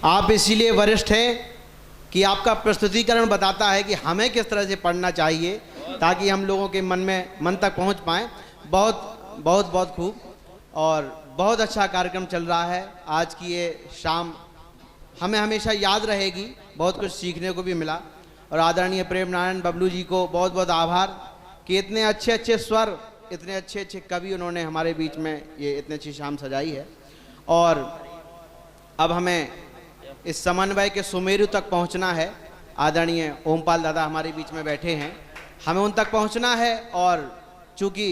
आप इसीलिए वरिष्ठ हैं कि आपका प्रस्तुतिकरण बताता है कि हमें किस तरह से पढ़ना चाहिए ताकि हम लोगों के मन तक पहुंच पाएँ। बहुत बहुत बहुत खूब और बहुत अच्छा कार्यक्रम चल रहा है। आज की ये शाम हमें हमेशा याद रहेगी, बहुत कुछ सीखने को भी मिला। और आदरणीय प्रेम नारायण बबलू जी को बहुत बहुत आभार कि इतने अच्छे अच्छे स्वर, इतने अच्छे अच्छे कवि उन्होंने हमारे बीच में ये इतनी अच्छी शाम सजाई है। और अब हमें इस समन्वय के सुमेरु तक पहुंचना है। आदरणीय ओमपाल दादा हमारे बीच में बैठे हैं, हमें उन तक पहुंचना है। और चूँकि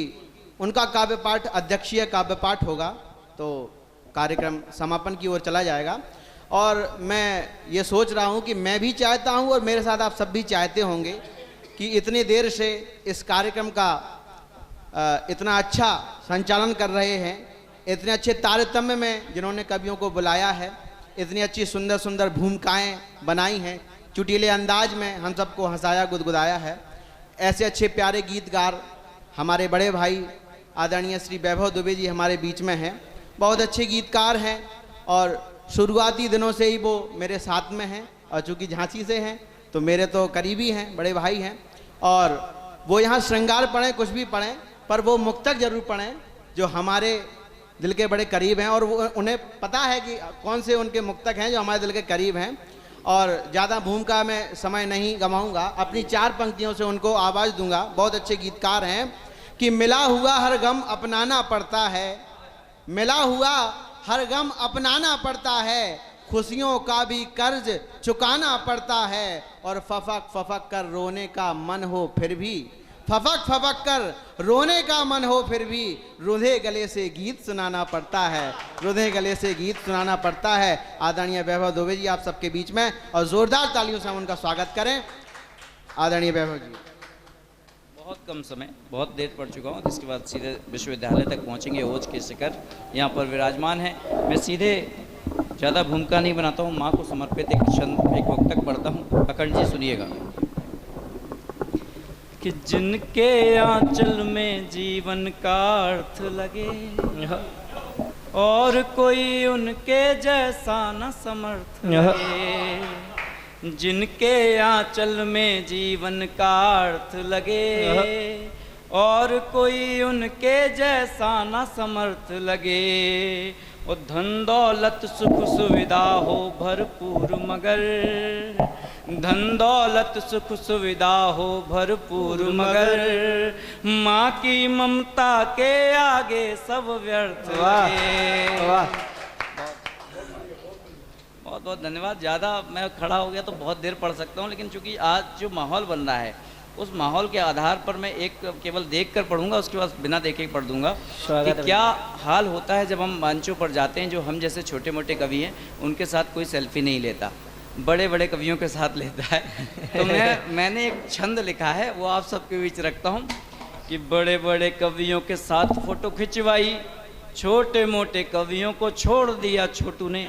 उनका काव्य पाठ अध्यक्षीय काव्य पाठ होगा तो कार्यक्रम समापन की ओर चला जाएगा। और मैं ये सोच रहा हूँ कि मैं भी चाहता हूँ और मेरे साथ आप सब भी चाहते होंगे कि इतनी देर से इस कार्यक्रम का इतना अच्छा संचालन कर रहे हैं, इतने अच्छे तारतम्य में जिन्होंने कवियों को बुलाया है, इतनी अच्छी सुंदर सुंदर भूमिकाएं बनाई हैं, चुटीले अंदाज में हम सबको हंसाया गुदगुदाया है। ऐसे अच्छे प्यारे गीतकार हमारे बड़े भाई आदरणीय श्री वैभव दुबे जी हमारे बीच में हैं, बहुत अच्छे गीतकार हैं और शुरुआती दिनों से ही वो मेरे साथ में हैं। और चूँकि झांसी से हैं तो मेरे तो करीबी हैं, बड़े भाई हैं। और वो यहाँ श्रृंगार पढ़ें, कुछ भी पढ़ें, पर वो मुक्तक जरूर पढ़ें जो हमारे दिल के बड़े करीब हैं। और वो उन्हें पता है कि कौन से उनके मुक्तक हैं जो हमारे दिल के करीब हैं। और ज़्यादा भूमिका में समय नहीं गंवाऊँगा, अपनी 4 पंक्तियों से उनको आवाज़ दूंगा। बहुत अच्छे गीतकार हैं कि मिला हुआ हर गम अपनाना पड़ता है, मिला हुआ हर गम अपनाना पड़ता है, खुशियों का भी कर्ज चुकाना पड़ता है। और फफक फफक कर रोने का मन हो फिर भी, फफक फफक कर रोने का मन हो फिर भी, रुधे गले से गीत सुनाना पड़ता है, रुधे गले से गीत सुनाना पड़ता है। आदरणीय वैभव दुबे जी आप सबके बीच में, और जोरदार तालियों से हम उनका स्वागत करें। आदरणीय वैभव जी। बहुत कम समय, बहुत देर पड़ चुका हूँ, इसके बाद सीधे विश्वविद्यालय तक पहुँचेंगे। ओज के शिखर यहाँ पर विराजमान है। मैं सीधे ज़्यादा भूमिका नहीं बनाता हूँ, माँ को समर्पित एक मुक्तक पढ़ता हूँ। अखंड जी सुनिएगा कि जिनके आंचल में जीवन का अर्थ लगे और कोई उनके जैसा न समर्थ लगे, जिनके आंचल में जीवन का अर्थ लगे और कोई उनके जैसा न समर्थ लगे, वो धन दौलत सुख सुविधा हो भरपूर मगर, धन दौलत सुख सुविधा हो भरपूर मगर, माँ की ममता के आगे सब व्यर्थ लगे। बहुत बहुत धन्यवाद। ज़्यादा मैं खड़ा हो गया तो बहुत देर पढ़ सकता हूँ, लेकिन चूंकि आज जो माहौल बन रहा है उस माहौल के आधार पर मैं एक केवल देख कर पढ़ूंगा, उसके बाद बिना देखे ही पढ़ दूंगा कि क्या हाल होता है जब हम मंचों पर जाते हैं। जो हम जैसे छोटे मोटे कवि हैं उनके साथ कोई सेल्फी नहीं लेता, बड़े बड़े कवियों के साथ लेता है। तो मैंने एक छंद लिखा है, वो आप सबके बीच रखता हूँ कि बड़े बड़े कवियों के साथ फोटो खिंचवाई, छोटे मोटे कवियों को छोड़ दिया छोटू ने,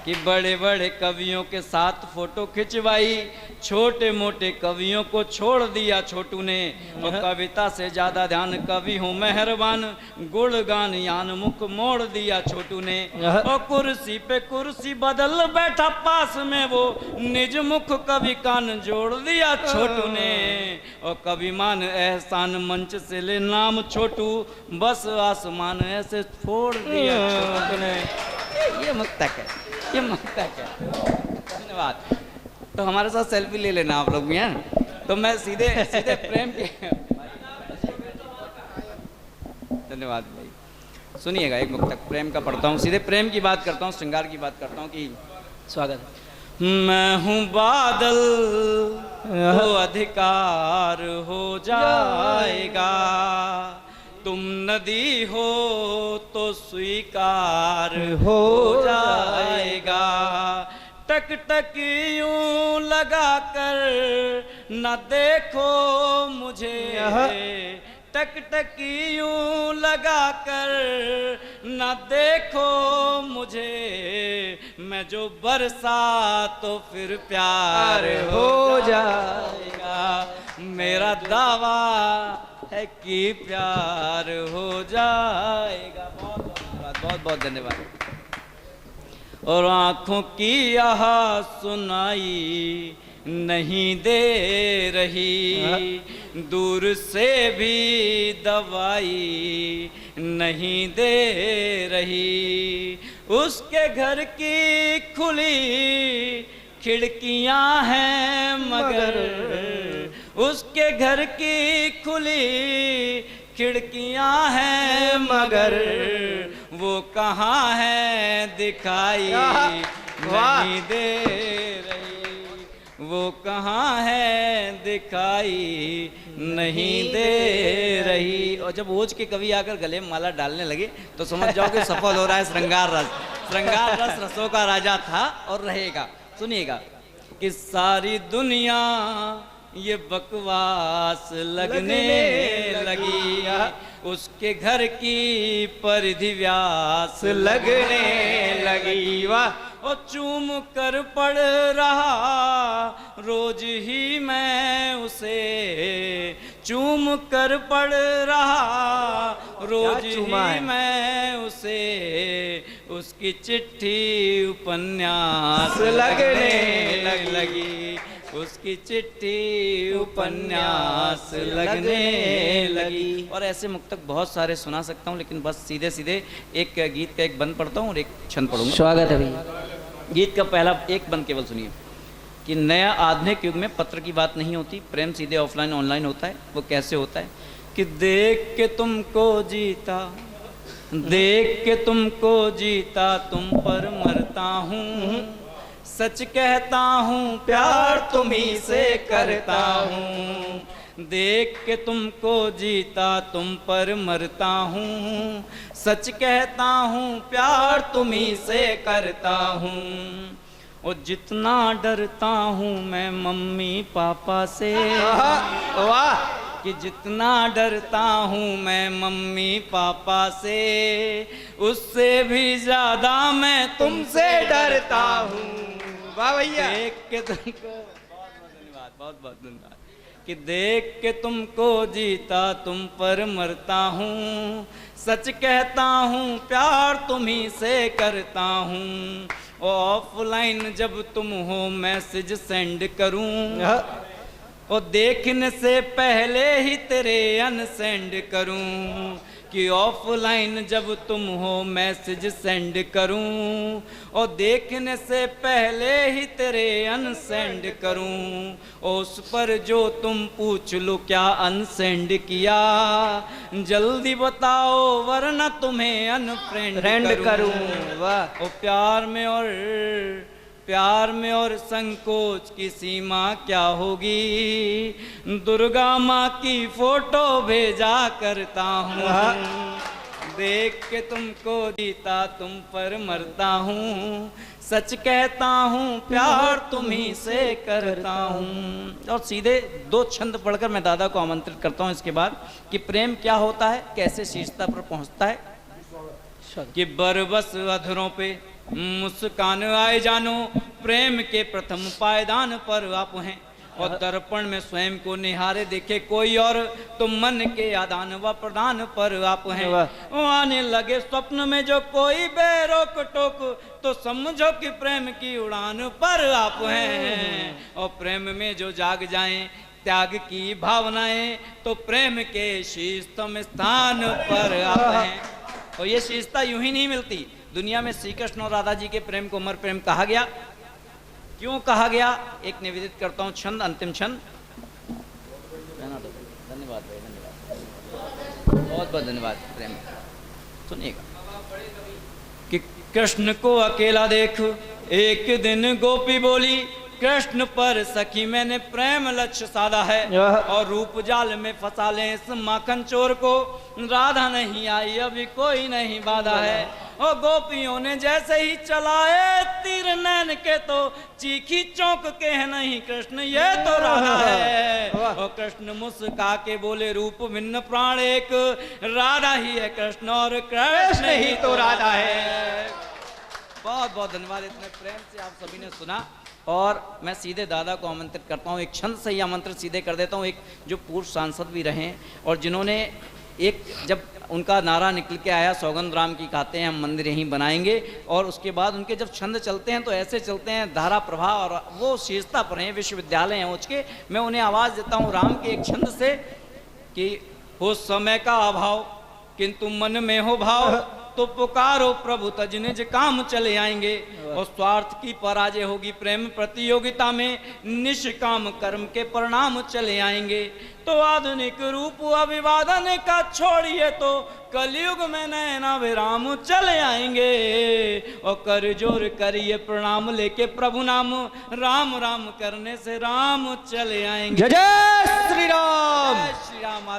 कि बड़े बड़े कवियों के साथ फोटो खिंचवाई, छोटे मोटे कवियों को छोड़ दिया छोटू ने। और कविता से ज्यादा ध्यान कवि हूँ मेहरबान, गुणगान यान मुख मोड़ दिया छोटू ने। और कुर्सी पे कुर्सी बदल बैठा पास में वो, निज मुख कवि कान जोड़ दिया छोटू ने। और कवि मान एहसान मंच से ले नाम छोटू, बस आसमान ऐसे फोड़ दिया छोटू ने। ये मुक्तक है, ये मुक्तक है। धन्यवाद। तो हमारे साथ सेल्फी ले लेना आप लोग भी हैं। तो मैं सीधे प्रेम के धन्यवाद भाई। सुनिएगा एक मुक्तक प्रेम का पढ़ता हूँ, सीधे प्रेम की बात करता हूँ, श्रृंगार की बात करता हूँ कि स्वागत। मैं हूँ बादल तो अधिकार हो जाएगा, तुम नदी हो तो स्वीकार हो जाएगा। टक टक यूं लगा कर न देखो मुझे, टक टक यूं लगा कर न देखो मुझे, मैं जो बरसा तो फिर प्यार हो जाएगा। मेरा दावा है कि प्यार हो जाएगा। बहुत बहुत धन्यवाद। और आँखों की आह सुनाई नहीं दे रही, दूर से भी दवाई नहीं दे रही। उसके घर की खुली खिड़कियां हैं मगर, उसके घर की खुली खिड़कियां हैं मगर, वो कहाँ है दिखाई नहीं दे रही, वो कहाँ है दिखाई नहीं दे रही। और जब ओज के कवि आकर गले में माला डालने लगे तो समझ जाओ कि सफल हो रहा है श्रृंगार रस। श्रृंगार रस रसों का राजा था और रहेगा। सुनिएगा कि सारी दुनिया ये बकवास लगने लगी, उसके घर की परिधि व्यास लगने लगी। वाह! और चूम कर पढ़ रहा रोज ही मैं उसे, चूम कर पढ़ रहा रोज ही मैं उसे, उसकी चिट्ठी उपन्यास लगने लगी, उसकी चिट्ठी उपन्यास लगने लगी। और ऐसे मुक्तक बहुत सारे सुना सकता हूँ, लेकिन बस सीधे सीधे एक गीत का एक बंद पढ़ता हूँ और एक छंद पढ़ूंगा। स्वागत है भैया। गीत का पहला एक बंद केवल सुनिए कि नया आधुनिक युग में पत्र की बात नहीं होती, प्रेम सीधे ऑफलाइन ऑनलाइन होता है। वो कैसे होता है कि देख के तुमको जीता, देख के तुमको जीता, तुम पर मरता हूँ, सच कहता हूँ प्यार तुम्ही से करता हूँ। देख के तुमको जीता, तुम पर मरता हूँ, सच कहता हूँ प्यार तुम्ही से करता हूँ। और जितना डरता हूँ मैं मम्मी पापा से, वाह! कि जितना डरता हूँ मैं मम्मी पापा से, उससे भी ज्यादा मैं तुमसे डरता हूँ। वाह भैया! देख के तुमको, बहुत बहुत धन्यवाद। कि देख के तुमको जीता, तुम पर मरता हूँ, सच कहता हूँ प्यार तुम्ही से करता हूँ। ऑफलाइन जब तुम हो मैसेज सेंड करूँ, और देखने से पहले ही तेरे अनसेंड करूँ। कि ऑफलाइन जब तुम हो मैसेज सेंड करूं, और देखने से पहले ही तेरे अनसेंड करूं। उस पर जो तुम पूछ लो क्या अनसेंड किया, जल्दी बताओ वरना तुम्हें अनफ्रेंड करूं। वाह! और प्यार में और संकोच की सीमा क्या होगी, दुर्गा माँ की फोटो भेजा करता हूँ। देख के तुमको जीता, तुम पर मरता हूँ, सच कहता हूँ प्यार तुम्ही से करता हूँ। और सीधे दो छंद पढ़कर मैं दादा को आमंत्रित करता हूँ इसके बाद, कि प्रेम क्या होता है, कैसे शीर्षता पर पहुँचता है। कि बरबस अधरों पे मुस्कान आए जानो, प्रेम के प्रथम पायदान पर आप हैं। और दर्पण में स्वयं को निहारे देखे कोई और, तो मन के आदान व प्रदान पर आप हैं। आने लगे स्वप्न में जो कोई बेरोक टोक, तो समझो कि प्रेम की उड़ान पर आप हैं। और प्रेम में जो जाग जाएं त्याग की भावनाएं, तो प्रेम के शीर्षतम स्थान पर आप हैं। और ये शीर्षता यूं ही नहीं मिलती। दुनिया में श्री कृष्ण और राधा जी के प्रेम को अमर प्रेम कहा गया। क्यों कहा गया, एक निवेदित करता हूं छंद, अंतिम छंद। धन्यवाद भाई, धन्यवाद, बहुत बहुत धन्यवाद। प्रेम सुनिएगा कि कृष्ण को अकेला देख एक दिन गोपी बोली, कृष्ण पर सखी मैंने प्रेम लक्ष्य साधा है। और रूप जाल में फंसा ले इस माखन चोर को, राधा नहीं आई अभी कोई नहीं बाधा है। और गोपियों ने जैसे ही चलाए तीर नैन के, तो चीखी चौंक के है नहीं कृष्ण ये तो राधा है। और कृष्ण मुस्का के बोले रूप भिन्न प्राण एक, राधा ही है कृष्ण और कृष्ण ही तो राधा है। बहुत बहुत धन्यवाद। इतने प्रेम से आप सभी ने सुना। और मैं सीधे दादा को आमंत्रित करता हूँ, एक छंद से ही आमंत्रित सीधे कर देता हूँ। एक जो पूर्व सांसद भी रहे और जिन्होंने एक जब उनका नारा निकल के आया, सौगंध राम की खाते हैं हम मंदिर यहीं बनाएंगे, और उसके बाद उनके जब छंद चलते हैं तो ऐसे चलते हैं धारा प्रवाह, और वो शीर्षता पर हैं, विश्वविद्यालय हैं ऊँच के। मैं उन्हें आवाज़ देता हूँ राम के एक छंद से कि हो समय का अभाव किंतु मन में हो भाव, तो पुकारो प्रभु तज निज काम चले आएंगे। और स्वार्थ की पराजय होगी प्रेम प्रतियोगिता में, निष्काम कर्म के परिणाम चले आएंगे। तो आधुनिक रूप अभिवादन का छोड़िए, तो कलयुग में नैना विराम चले आएंगे। और कर जोर करिए प्रणाम लेके प्रभु नाम, राम राम करने से राम चले आएंगे। जय जय श्री राम। जय श्री राम।